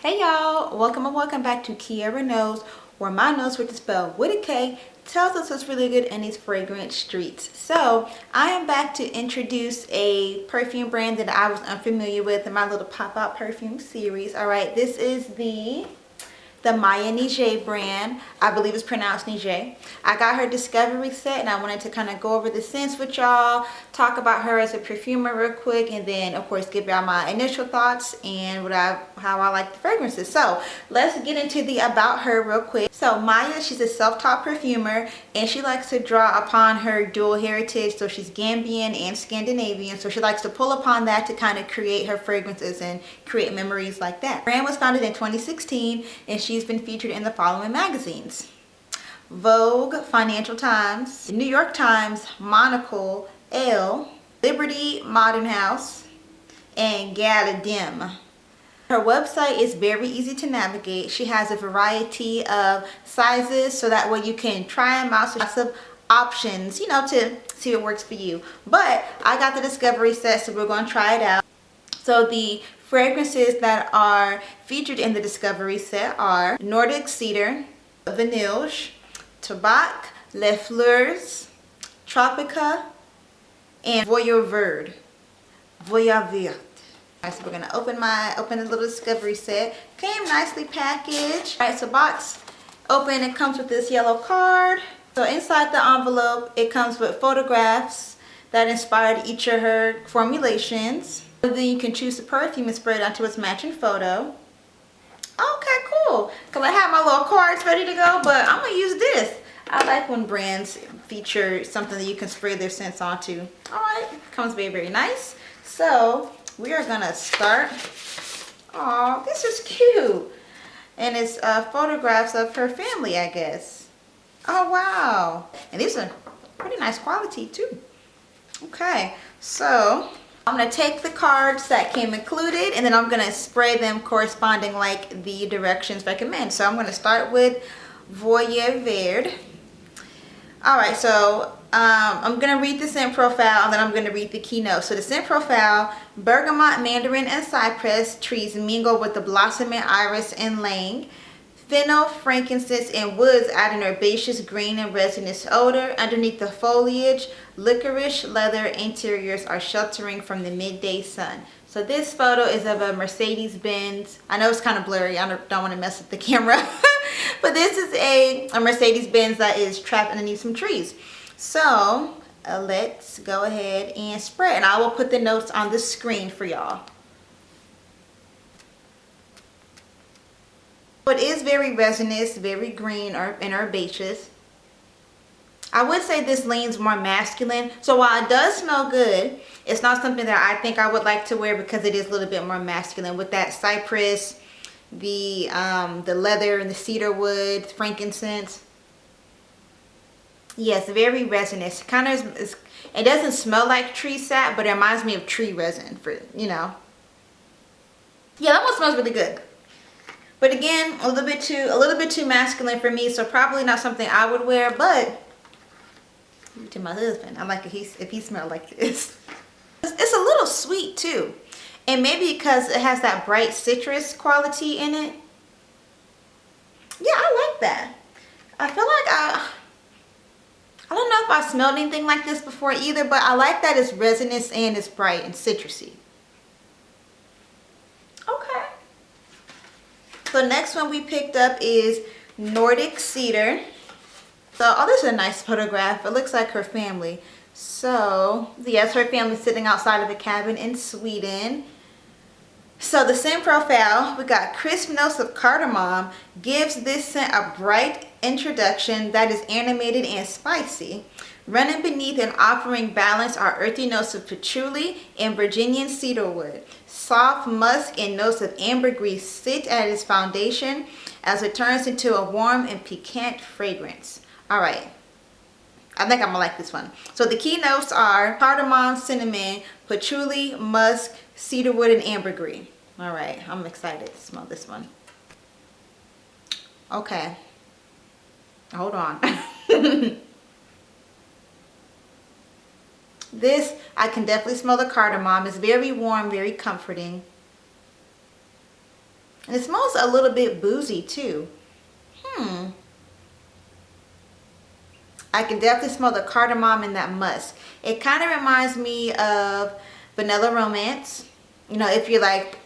Hey y'all, welcome back to Kiara Knows, where my nose, which is spelled with a K, tells us what's really good in these fragrance streets. So I am back to introduce a perfume brand that I was unfamiliar with in my little pop-out perfume series. All right, this is the Njie brand. I believe it's pronounced Njie. I got her discovery set and I wanted to kind of go over the scents with y'all, talk about her as a perfumer real quick, and then of course give y'all my initial thoughts and how I like the fragrances. So let's get into the about her real quick. So Maya, she's a self-taught perfumer and she likes to draw upon her dual heritage. So she's Gambian and Scandinavian, so she likes to pull upon that to kind of create her fragrances and create memories like that. The brand was founded in 2016 and she's been featured in the following magazines: Vogue, Financial Times, New York Times, Monocle, Elle, Liberty, Modern House, and Galadim. Her website is very easy to navigate. She has a variety of sizes so that way you can try them out. So lots of options, you know, to see what works for you. But I got the discovery set, so we're going to try it out. So the fragrances that are featured in the discovery set are Nordic Cedar, Vanilj, Tobak, Fleurs, Tropica, and Voyeur Verde. Voyeur Verde. Alright, so we're gonna open the little discovery set. Came nicely packaged. Alright, so box open, it comes with this yellow card. So inside the envelope, it comes with photographs that inspired each of her formulations. And then you can choose the perfume and spray it onto its matching photo. Okay, cool. Cause I have my little cards ready to go, but I'm gonna use this. I like when brands feature something that you can spray their scents onto. Alright, comes very, very nice. So we are gonna start. Oh, this is cute. And it's photographs of her family, I guess. Oh, wow. And these are pretty nice quality too. Okay, so I'm going to take the cards that came included and then I'm going to spray them corresponding like the directions recommend. So I'm going to start with Voyeur Verde. Alright, so I'm going to read the scent profile and then I'm going to read the keynote. So the scent profile: bergamot, mandarin, and cypress trees mingle with the blossoming iris and lang. Fennel, frankincense, and woods add an herbaceous green and resinous odor. Underneath the foliage, licorice leather interiors are sheltering from the midday sun. So this photo is of a Mercedes-Benz. I know it's kind of blurry. I don't want to mess with the camera. But this is a Mercedes-Benz that is trapped underneath some trees. So let's go ahead and spray. And I will put the notes on the screen for y'all. It is very resinous, very green and herbaceous. I would say this leans more masculine. So while it does smell good, it's not something that I think I would like to wear because it is a little bit more masculine with that cypress, the leather and the cedar wood, frankincense. Yes, very resinous. Kind of, it doesn't smell like tree sap, but it reminds me of tree resin, for, you know. Yeah, that one smells really good. But again, a little bit too masculine for me, so probably not something I would wear. But to my husband, I like it if he smelled like this. It's a little sweet too, and maybe because it has that bright citrus quality in it. Yeah, I like that. I feel like I don't know if I smelled anything like this before either, but I like that it's resinous and it's bright and citrusy. Okay. So next one we picked up is Nordic Cedar. So, oh, this is a nice photograph. It looks like her family. So, yes, her family sitting outside of a cabin in Sweden. So the scent profile, we got crisp notes of cardamom, gives this scent a bright introduction that is animated and spicy. Running beneath and offering balance are earthy notes of patchouli and Virginian cedarwood. Soft musk and notes of ambergris sit at its foundation as it turns into a warm and piquant fragrance. All right, I think I'm gonna like this one. So the key notes are cardamom, cinnamon, patchouli, musk, cedarwood, and ambergris. All right, I'm excited to smell this one. Okay, hold on. This, I can definitely smell the cardamom. It's very warm, very comforting. And it smells a little bit boozy too. I can definitely smell the cardamom and that musk. It kind of reminds me of Vanilla Romance. You know, if you're like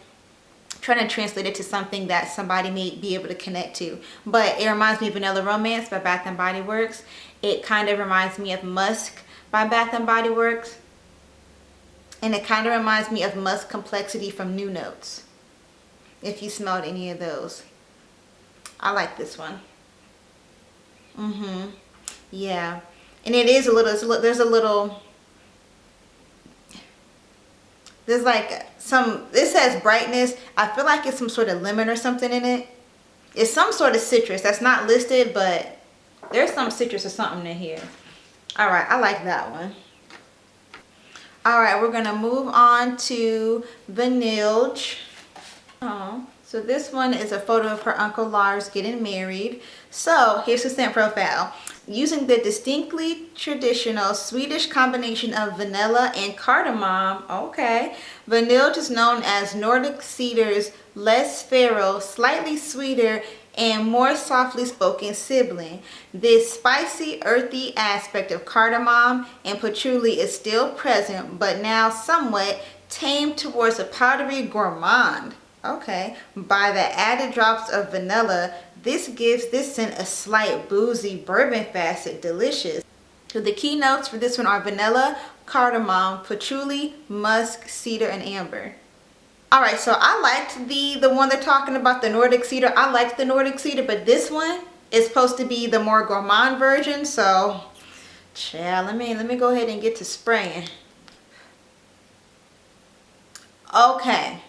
trying to translate it to something that somebody may be able to connect to. But it reminds me of Vanilla Romance by Bath and Body Works. It kind of reminds me of Musk by Bath and Body Works. And it kind of reminds me of Musk Complexity from New Notes. If you smelled any of those. I like this one. Yeah. And it is a little, there's like some, this has brightness. I feel like it's some sort of lemon or something in it. It's some sort of citrus that's not listed, but there's some citrus or something in here. All right, I like that one. All right, we're gonna move on to Vanilj. Oh, so this one is a photo of her Uncle Lars getting married. So here's the scent profile. Using the distinctly traditional Swedish combination of vanilla and cardamom, okay, Vanilj is known as Nordic Cedar's less feral, slightly sweeter, and more softly spoken sibling. This spicy, earthy aspect of cardamom and patchouli is still present, but now somewhat tamed towards a powdery gourmand. Okay, by the added drops of vanilla, this gives this scent a slight boozy bourbon facet, delicious. So the key notes for this one are vanilla, cardamom, patchouli, musk, cedar, and amber. All right, so I liked the one they're talking about, the Nordic Cedar. I liked the Nordic Cedar, but this one is supposed to be the more gourmand version. So, child, let me go ahead and get to spraying. Okay.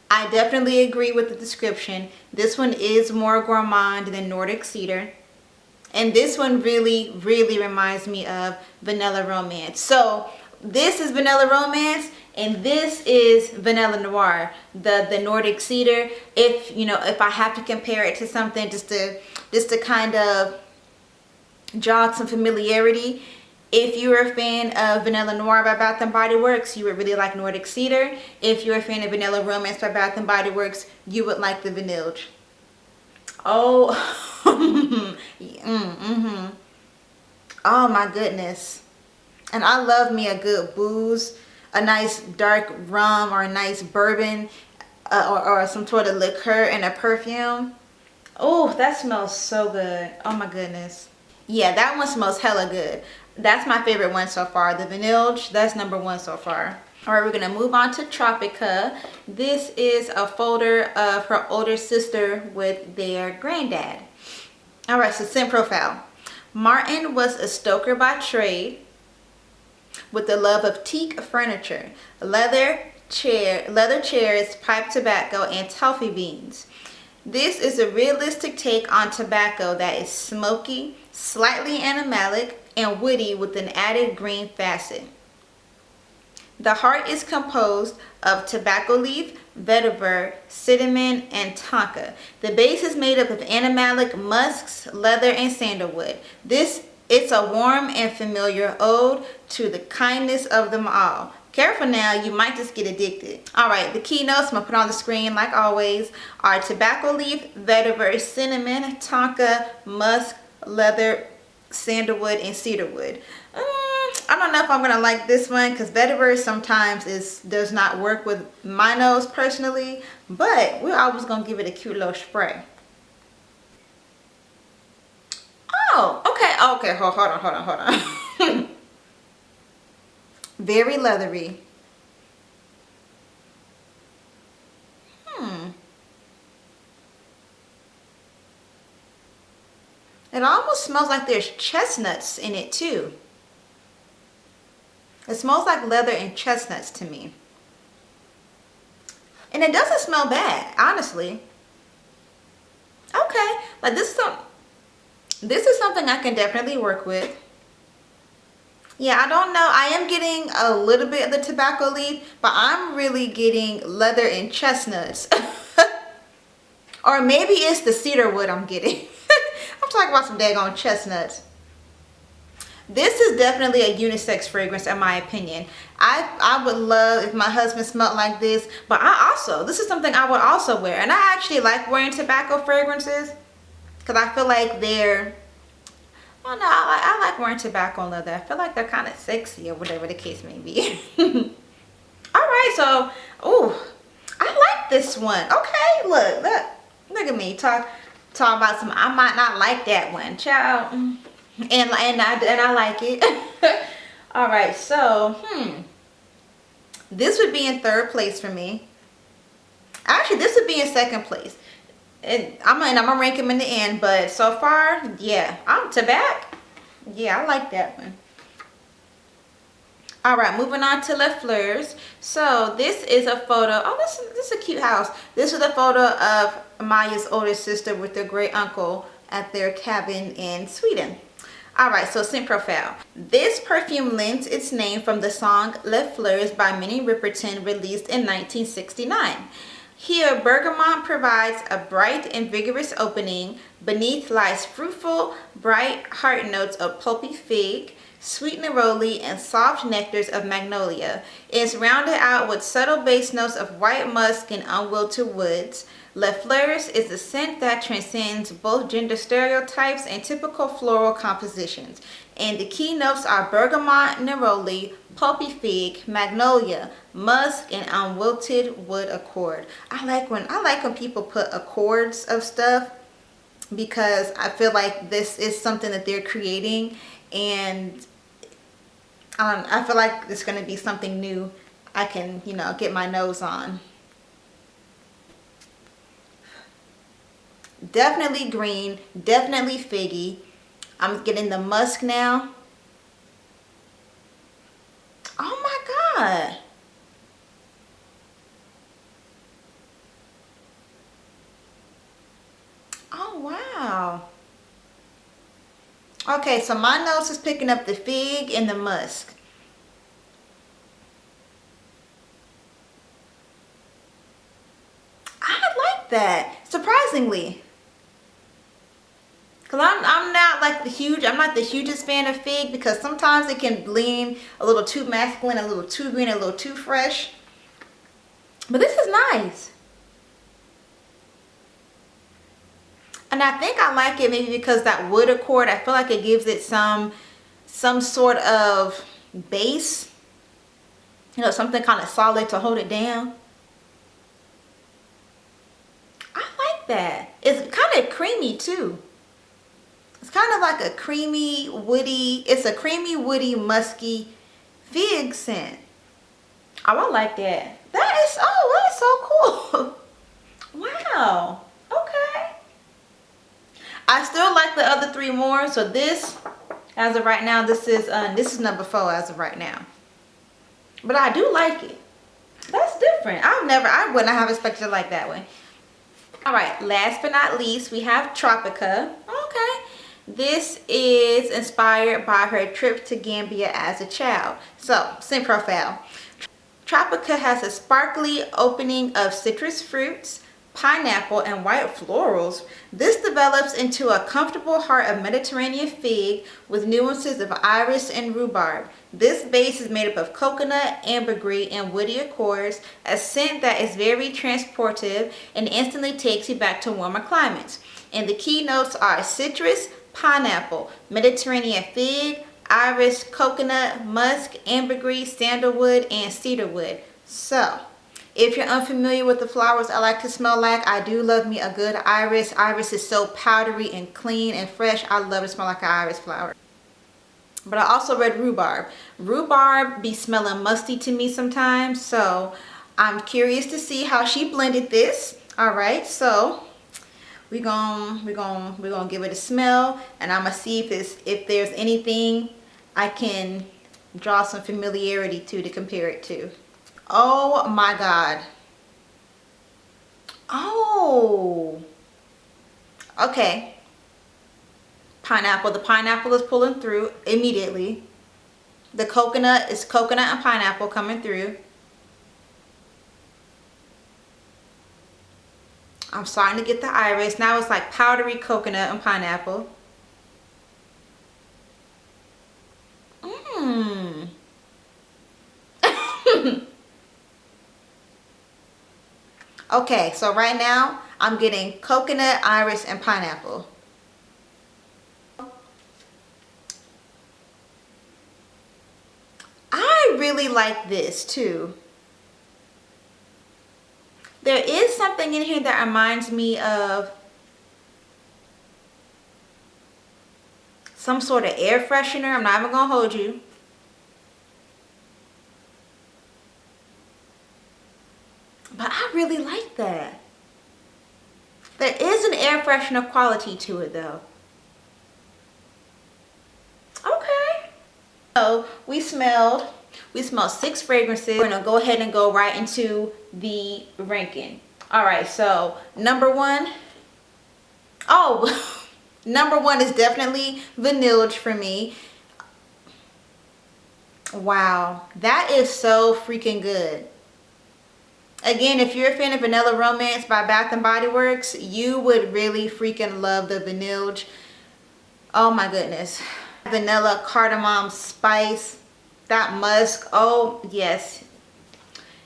I definitely agree with the description. This one is more gourmand than Nordic Cedar. And this one really, really reminds me of Vanilla Romance. So this is Vanilla Romance and this is Vanilla Noir, the Nordic Cedar. If I have to compare it to something just to kind of jog some familiarity. If you're a fan of Vanilla Noir by Bath and Body Works, you would really like Nordic Cedar. If you're a fan of Vanilla Romance by Bath and Body Works, you would like the Vanilj. Oh, oh my goodness. And I love me a good booze, a nice dark rum or a nice bourbon or some sort of liqueur and a perfume. Oh, that smells so good. Oh my goodness. Yeah, that one smells hella good. That's my favorite one so far. The Vanilj, that's #1 so far. All right, we're gonna move on to Tropica. This is a folder of her older sister with their granddad. All right, so scent profile. Martin was a stoker by trade with the love of teak furniture, leather chairs, pipe tobacco, and toffee beans. This is a realistic take on tobacco that is smoky, slightly animalic, and woody with an added green facet. The heart is composed of tobacco leaf, vetiver, cinnamon, and tonka. The base is made up of animalic musks, leather, and sandalwood. It's a warm and familiar ode to the kindness of them all. Careful now, you might just get addicted. All right, the keynotes I'm gonna put on the screen like always are tobacco leaf, vetiver, cinnamon, tonka, musk, leather, sandalwood, and cedarwood. I don't know if I'm gonna like this one because vetiver sometimes does not work with my nose personally, but we're always gonna give it a cute little spray. Oh, okay, hold on. Very leathery. It almost smells like there's chestnuts in it too. It smells like leather and chestnuts to me. And it doesn't smell bad, honestly. Okay, like this is something I can definitely work with. Yeah, I don't know. I am getting a little bit of the tobacco leaf, but I'm really getting leather and chestnuts. Or maybe it's the cedar wood I'm getting. I'm talking about some daggone chestnuts. This is definitely a unisex fragrance in my opinion. I would love if my husband smelled like this, but this is something I would also wear. And I actually like wearing tobacco fragrances because I feel like they're, I don't know, I like wearing tobacco and leather. I feel like they're kind of sexy or whatever the case may be. All right, so, oh, I like this one. Okay, look at me talk about some. I might not like that one, child, and I like it. All right, so this would be in third place for me. Actually, this would be in second place. And I'm gonna rank them in the end, but so far, yeah, I'm Tobak. Yeah, I like that one. All right, moving on to Fleurs. So this is a photo. Oh, this is a cute house. This is a photo of Maya's older sister with their great uncle at their cabin in Sweden. All right, so scent profile. This perfume lends its name from the song Les Fleurs by Minnie Riperton, released in 1969. Here, bergamot provides a bright and vigorous opening. Beneath lies fruitful, bright heart notes of pulpy fig, sweet neroli, and soft nectars of magnolia. It is rounded out with subtle base notes of white musk and unwilted woods. Les Fleurs is a scent that transcends both gender stereotypes and typical floral compositions. And the key notes are bergamot, neroli, pulpy fig, magnolia, musk, and unwilted wood accord. I like when people put accords of stuff, because I feel like this is something that they're creating, and I feel like it's going to be something new I can, get my nose on. Definitely green, definitely figgy. I'm getting the musk now. Oh my God. Oh wow. Okay, so my nose is picking up the fig and the musk. I like that, surprisingly. Cause I'm not the hugest fan of fig, because sometimes it can lean a little too masculine, a little too green, a little too fresh. But this is nice. And I think I like it maybe because that wood accord, I feel like it gives it some sort of base. Something kind of solid to hold it down. I like that. It's kind of creamy too. It's kind of like a creamy, woody, musky fig scent. Oh, I like that. That is so cool. Wow. Okay. I still like the other three more. So this, as of right now, this is number 4 as of right now. But I do like it. That's different. I wouldn't have expected it like that way. All right, last but not least, we have Tropica. Okay. This is inspired by her trip to Gambia as a child. So, scent profile. Tropica has a sparkly opening of citrus fruits, pineapple, and white florals. This develops into a comfortable heart of Mediterranean fig with nuances of iris and rhubarb. This base is made up of coconut, ambergris, and woody accords, a scent that is very transportive and instantly takes you back to warmer climates. And the key notes are citrus, pineapple, Mediterranean fig, iris, coconut, musk, ambergris, sandalwood, and cedarwood. So, if you're unfamiliar with the flowers I like to smell like, I do love me a good iris. Iris is so powdery and clean and fresh. I love to smell like an iris flower. But I also read rhubarb. Rhubarb be smelling musty to me sometimes, so I'm curious to see how she blended this. All right, so we're gonna give it a smell, and I'm gonna see if there's anything I can draw some familiarity to compare it to. Oh my God. Oh. Okay. Pineapple. The pineapple is pulling through immediately. The coconut is coconut and pineapple coming through. I'm starting to get the iris. Now it's like powdery coconut and pineapple. Okay, so right now I'm getting coconut, iris, and pineapple. I really like this too. There is something in here that reminds me of some sort of air freshener. I'm not even gonna hold you. But I really like that. There is an air freshener quality to it though. Okay. So we smelled 6 fragrances. We're gonna go ahead and go right into the ranking. All right, so number 1. Oh, number 1 is definitely Vanilj for me. Wow, that is so freaking good. Again, if you're a fan of Vanilla Romance by Bath and Body Works, you would really freaking love the Vanilj. Oh my goodness. Vanilla, cardamom, spice, that musk. Oh yes.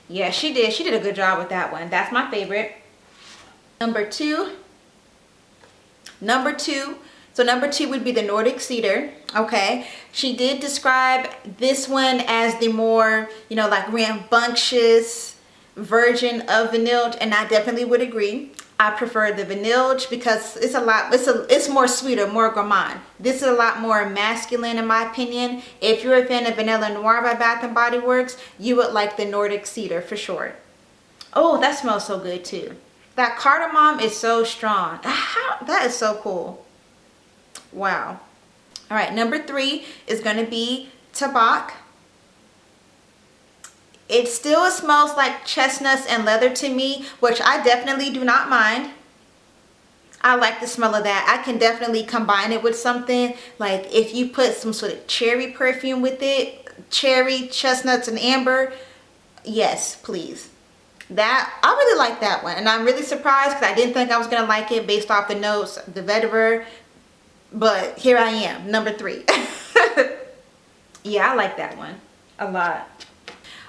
Yeah, she did a good job with that one. That's my favorite. Number two, so number 2 would be the Nordic Cedar. Okay, she did describe this one as the more, you know, like rambunctious version of Vanilj, and I definitely would agree. I prefer the Vanilj because it's more sweeter, more gourmand. This is a lot more masculine in my opinion. If you're a fan of Vanilla Noir by Bath and Body Works, you would like the Nordic Cedar for sure. Oh, that smells so good too. That cardamom is so strong. That is so cool. Wow. All right, number 3 is going to be Tobak. It still smells like chestnuts and leather to me, which I definitely do not mind. I like the smell of that. I can definitely combine it with something. Like if you put some sort of cherry perfume with it, cherry, chestnuts, and amber, yes, please. That, I really like that one. And I'm really surprised because I didn't think I was going to like it based off the notes, the vetiver. But here I am, number 3. Yeah, I like that one a lot.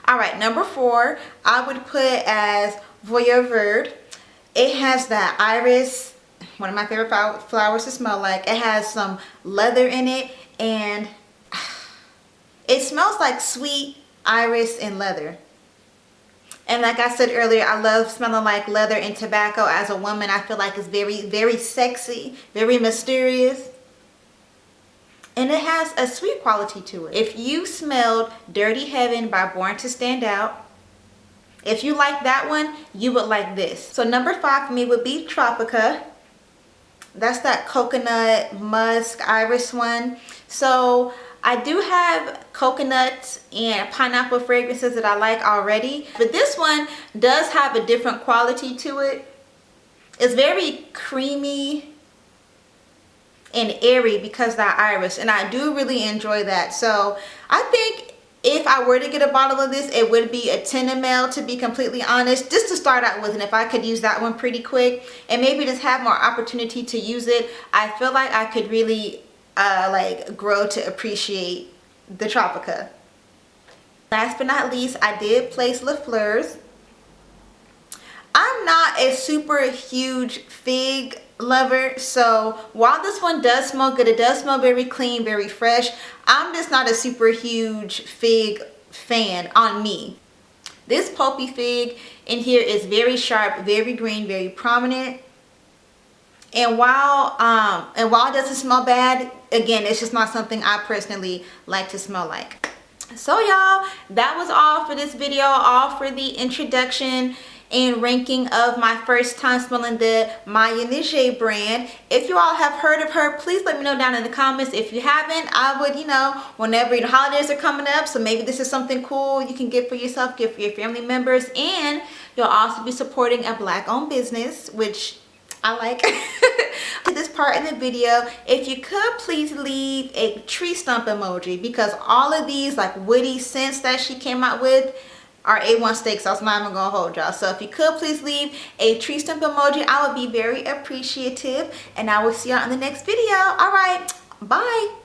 All right, number 4, I would put as Voyeur Verde. It has that iris, one of my favorite flowers to smell like. It has some leather in it, and it smells like sweet iris and leather. And like I said earlier, I love smelling like leather and tobacco. As a woman, I feel like it's very, very sexy, very mysterious. And it has a sweet quality to it. If you smelled Dirty Heaven by Born to Stand Out, if you like that one, you would like this. So number 5 for me would be Tropica. That's that coconut, musk, iris one. So I do have coconut and pineapple fragrances that I like already. But this one does have a different quality to it. It's very creamy and airy because of that iris, and I do really enjoy that. So I think if I were to get a bottle of this, it would be a 10 ml, to be completely honest, just to start out with. And if I could use that one pretty quick and maybe just have more opportunity to use it, I feel like I could really like grow to appreciate the Tropica. Last but not least, I did place Fleurs. I'm not a super huge fig lover, so while this one does smell good, it does smell very clean, very fresh, I'm just not a super huge fig fan on me. This P.O.P fig in here is very sharp, very green, very prominent. And while it doesn't smell bad, again, it's just not something I personally like to smell like. So y'all, that was all for this video, all for the introduction and ranking of my first time smelling the Njie brand. If you all have heard of her, please let me know down in the comments. If you haven't, I would, you know, whenever the holidays are coming up, so maybe this is something cool you can get for yourself, get for your family members, and you'll also be supporting a Black-owned business, which I like. To this part in the video, if you could please leave a tree stump emoji, because all of these like woody scents that she came out with are A1 steak sauce. I'm not even gonna hold y'all. So if you could please leave a tree stump emoji, I would be very appreciative, and I will see y'all in the next video. All right, bye.